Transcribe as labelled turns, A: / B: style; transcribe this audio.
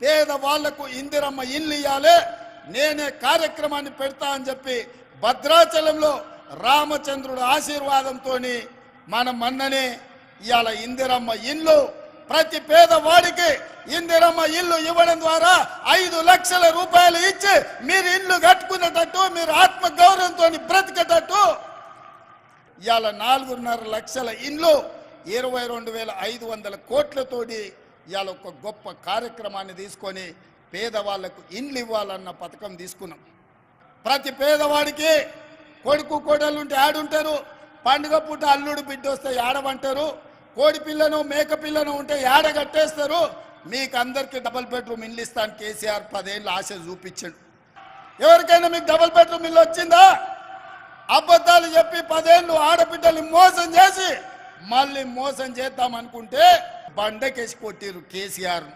A: పేదవాళ్లకు ఇందిరమ్మ ఇల్లు ఇయ్యాలి, నేనే కార్యక్రమాన్ని పెడతా అని చెప్పి భద్రాచలంలో రామచంద్రుడు ఆశీర్వాదంతో మనం మొన్ననే ఇవాళ ఇందిరమ్మ ఇల్లు ప్రతి పేదవాడికి ఇందిరమ్మ ఇల్లు ఇవ్వడం ద్వారా 5 లక్షల రూపాయలు ఇచ్చి మీరు ఇల్లు కట్టుకునేటట్టు, మీరు ఆత్మ గౌరవంతో బ్రతికేటట్టు ఇవాళ 4.5 లక్షల ఇల్లు 22,500 కోట్లతోటి ఇవాళ ఒక గొప్ప కార్యక్రమాన్ని తీసుకొని పేదవాళ్లకు ఇండ్లు ఇవ్వాలన్న పథకం తీసుకున్నాం. ప్రతి పేదవాడికి కొడుకు కోడలు ఉంటే ఆడుంటారు, పండుగ పూట అల్లుడు బిడ్డ వస్తే ఆడమంటారు, కోడి పిల్లను మేక పిల్లను ఉంటే ఏడ కట్టేస్తారు. మీకు అందరికీ డబుల్ బెడ్రూమ్ ఇల్లు ఇస్తాను కేసీఆర్ 10 ఏళ్ళు ఆశ చూపించాడు. ఎవరికైనా మీకు డబుల్ బెడ్రూమ్ ఇల్లు వచ్చిందా? అబద్ధాలు చెప్పి 10 ఏళ్ళు ఆడబిడ్డల్ని మోసం చేసి మళ్ళీ మోసం చేద్దాం అనుకుంటే బండకేసి కొట్టిరు కేసీఆర్.